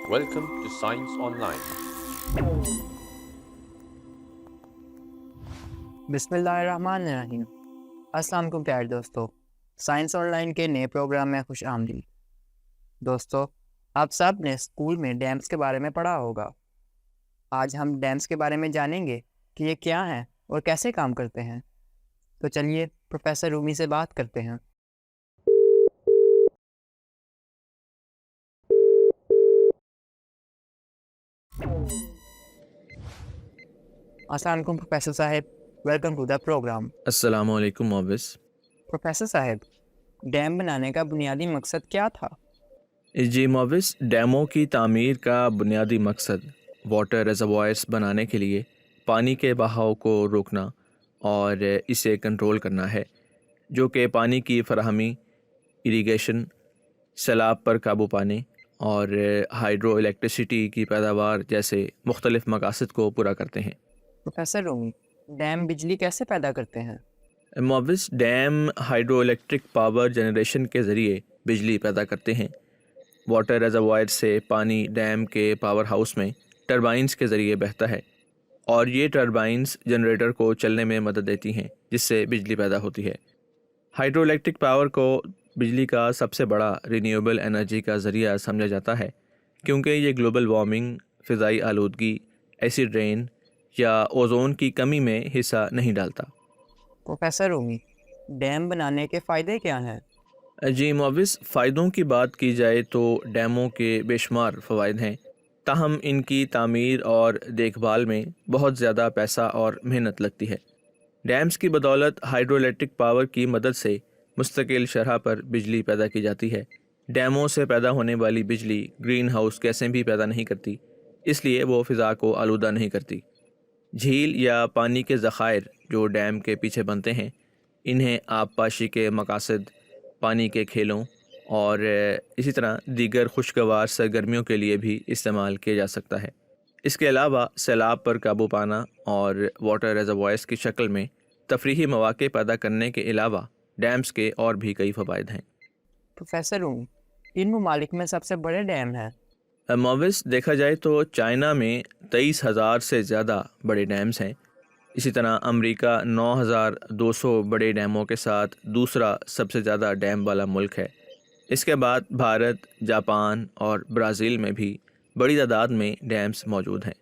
Welcome to Science Online. बिस्मिल्लाहिर्रहमानिर्रहीम। अस्सलाम वालेकुम प्यारे दोस्तों, साइंस ऑनलाइन के नए प्रोग्राम में खुश आमदीद। दोस्तों, आप सब ने स्कूल में डैम्स के बारे में पढ़ा होगा। आज हम डैम्स के बारे में जानेंगे कि ये क्या हैं और कैसे काम करते हैं। तो चलिए प्रोफेसर रूमी से बात करते हैं। अस्सलाम वालेकुम प्रोफेसर साहब, वेलकम टू द प्रोग्राम। अस्सलाम वालेकुम मोबिस। प्रोफेसर साहब, डैम बनाने का बुनियादी मकसद क्या था? जी मोबिस, डैमों की तामीर का बुनियादी मकसद वाटर रिजर्वॉयर्स बनाने के लिए पानी के बहाव को रोकना और इसे कंट्रोल करना है, जो कि पानी की फराहमी, इरिगेशन, सैलाब पर काबू पाने और हाइड्रो इलेक्ट्रिसिटी की पैदावार जैसे मुख्तलिफ मकासद को पूरा करते हैं। प्रोफेसर रूमी, डैम बिजली कैसे पैदा करते हैं? मोबिस, dam hydro electric power generation के ज़रिए बिजली पैदा करते हैं। वाटर रिजर्वॉयर से पानी डैम के पावर हाउस में टरबाइंस के ज़रिए बहता है और ये टरबाइंस जनरेटर को चलने में मदद देती हैं, जिससे बिजली पैदा होती है। हाइड्रो इलेक्ट्रिक पावर को बिजली का सबसे बड़ा रिन्यूएबल एनर्जी का ज़रिया समझा जाता है, क्योंकि ये ग्लोबल वार्मिंग, फ़िज़ाई आलूदगी, एसिड रेन या ओजोन की कमी में हिस्सा नहीं डालता। प्रोफेसर रूमी, डैम बनाने के फ़ायदे क्या हैं? जी मोबिस, फ़ायदों की बात की जाए तो डैमों के बेशुमार फ़वाइद हैं, ताहम इनकी तामीर और देखभाल में बहुत ज़्यादा पैसा और मेहनत लगती है। डैम्स की बदौलत हाइड्रो इलेक्ट्रिक पावर की मदद से मुस्तकिल शरह पर बिजली पैदा की जाती है। डैमों से पैदा होने वाली बिजली ग्रीन हाउस गैसें भी पैदा नहीं करती, इसलिए वो फ़िज़ा को आलूदा नहीं करती। झील या पानी के ज़खायर जो डैम के पीछे बनते हैं, इन्हें आबपाशी के मकासद, पानी के खेलों और इसी तरह दीगर खुशगवार सरगर्मियों के लिए भी इस्तेमाल किया जा सकता है। इसके अलावा सैलाब पर काबू पाना और वाटर रिजर्वॉयर्स की शक्ल में तफरीही मौक़े पैदा करने के अलावा डैम्स के और भी कई फ़वाइद हैं। प्रोफेसर रूमी, इन ममालिक में सबसे बड़े डैम हैं? मोबिस, देखा जाए तो चाइना में 23,000 से ज़्यादा बड़े डैम्स हैं। इसी तरह अमेरिका 9,200 बड़े डैमों के साथ दूसरा सबसे ज़्यादा डैम वाला मुल्क है। इसके बाद भारत, जापान और ब्राज़ील में भी बड़ी तादाद में डैम्स मौजूद हैं।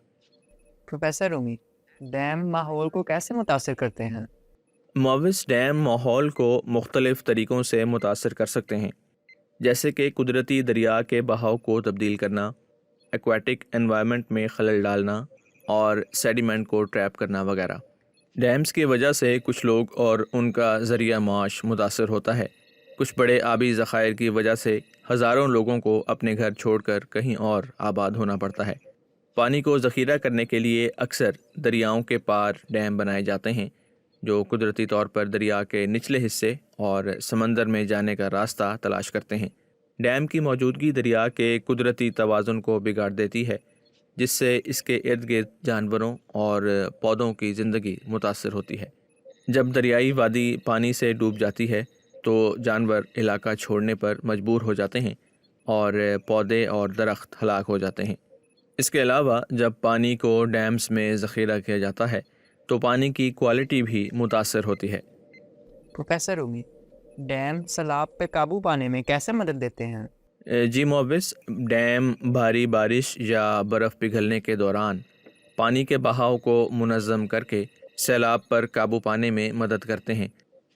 प्रोफेसर रूमी, डैम माहौल को कैसे मुतासिर करते हैं? मोबिस, डैम माहौल को मुख्तलिफ़ तरीक़ों से मुतासर कर सकते हैं, जैसे कि कुदरती दरिया के बहाव को तब्दील करना, एक्वाटिक एनवायरनमेंट में खलल डालना और सेडिमेंट को ट्रैप करना वगैरह। डैम्स की वजह से कुछ लोग और उनका ज़रिया माश मुतासर होता है। कुछ बड़े आबी ज़खायर की वजह से हज़ारों लोगों को अपने घर छोड़कर कहीं और आबाद होना पड़ता है। पानी को ज़ख़ीरा करने के लिए अक्सर दरियाओं के पार डैम बनाए जाते हैं, जो कुदरती तौर पर दरिया के निचले हिस्से और समंदर में जाने का रास्ता तलाश करते हैं। डैम की मौजूदगी दरिया के कुदरती तवाज़ुन को बिगाड़ देती है, जिससे इसके इर्द गिर्द जानवरों और पौधों की ज़िंदगी मुतासर होती है। जब दरियाई वादी पानी से डूब जाती है तो जानवर इलाका छोड़ने पर मजबूर हो जाते हैं और पौधे और दरख्त हलाक हो जाते हैं। इसके अलावा जब पानी को डैम्स में ज़ख़ीरा किया जाता है तो पानी की क्वालिटी भी मुतासर होती है। प्रोफेसर रूमी, डैम सैलाब पे काबू पाने में कैसे मदद देते हैं? जी मोबिस, डैम भारी बारिश या बर्फ़ पिघलने के दौरान पानी के बहाव को मुनज़्ज़म करके सैलाब पर काबू पाने में मदद करते हैं।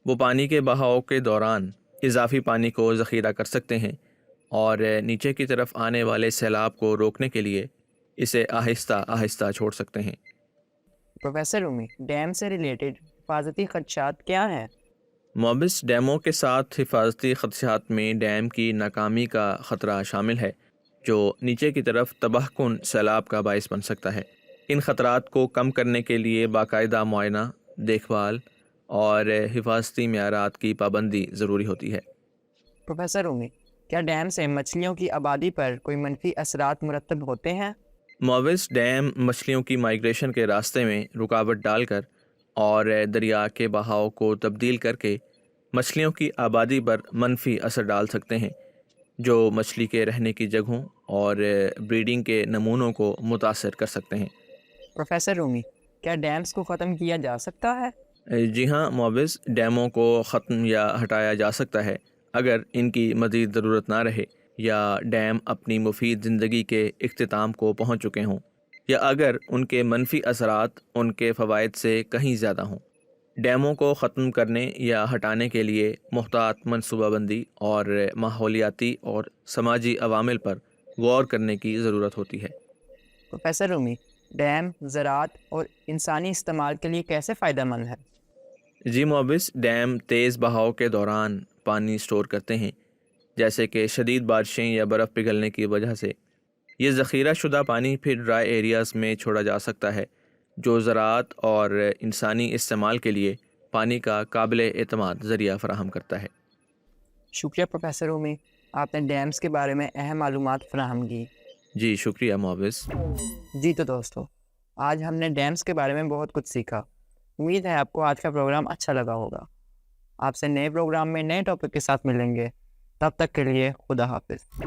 वो पानी के बहाव के दौरान इजाफ़ी पानी को ज़ख़ीरा कर सकते हैं और नीचे की तरफ आने वाले सैलाब को रोकने के लिए इसे आहिस्ता आहिस्ता छोड़ सकते हैं। प्रोफेसर रूमी, डैम से रिलेटेड हिफाजती खदशात क्या हैं? मोबिस, डैमों के साथ हिफाजती खदशात में डैम की नाकामी का ख़तरा शामिल है, जो नीचे की तरफ तबाहकुन सैलाब का बायस बन सकता है। इन ख़तरात को कम करने के लिए बाकायदा मुआयना, देखभाल और हिफाजती मेयारात की पाबंदी ज़रूरी होती है। प्रोफेसर रूमी, क्या डैम से मछलियों की आबादी पर कोई मनफी असरात मुरतब होते हैं? मोबिस, डैम मछलियों की माइग्रेशन के रास्ते में रुकावट डालकर اور دریا کے بہاؤ کو تبدیل کر کے مچھلیوں کی آبادی پر منفی اثر ڈال سکتے ہیں، جو مچھلی کے رہنے کی جگہوں اور بریڈنگ کے نمونوں کو متاثر کر سکتے ہیں۔ پروفیسر رومی، کیا ڈیمز کو ختم کیا جا سکتا ہے؟ جی ہاں معوض، ڈیموں کو ختم یا ہٹایا جا سکتا ہے اگر ان کی مزید ضرورت نہ رہے، یا ڈیم اپنی مفید زندگی کے اختتام کو پہنچ چکے ہوں، یا اگر ان کے منفی اثرات ان کے فوائد سے کہیں زیادہ ہوں۔ ڈیموں کو ختم کرنے یا ہٹانے کے لیے محتاط منصوبہ بندی اور ماحولیاتی اور سماجی عوامل پر غور کرنے کی ضرورت ہوتی ہے۔ پروفیسر رومی، ڈیم زراعت اور انسانی استعمال کے لیے کیسے فائدہ مند ہے؟ جی معوض، ڈیم تیز بہاؤ کے دوران پانی سٹور کرتے ہیں، جیسے کہ شدید بارشیں یا برف پگھلنے کی وجہ سے۔ یہ ذخیرہ شدہ پانی پھر ڈرائی ایریاز میں چھوڑا جا سکتا ہے، جو زراعت اور انسانی استعمال کے لیے پانی کا قابل اعتماد ذریعہ فراہم کرتا ہے۔ شکریہ پروفیسر رومی، آپ نے ڈیمز کے بارے میں اہم معلومات فراہم کی۔ جی شکریہ معوض۔ جی تو دوستو، آج ہم نے ڈیمز کے بارے میں بہت کچھ سیکھا۔ امید ہے آپ کو آج کا پروگرام اچھا لگا ہوگا۔ آپ سے نئے پروگرام میں نئے ٹاپک کے ساتھ ملیں گے، تب تک کے لیے خدا حافظ۔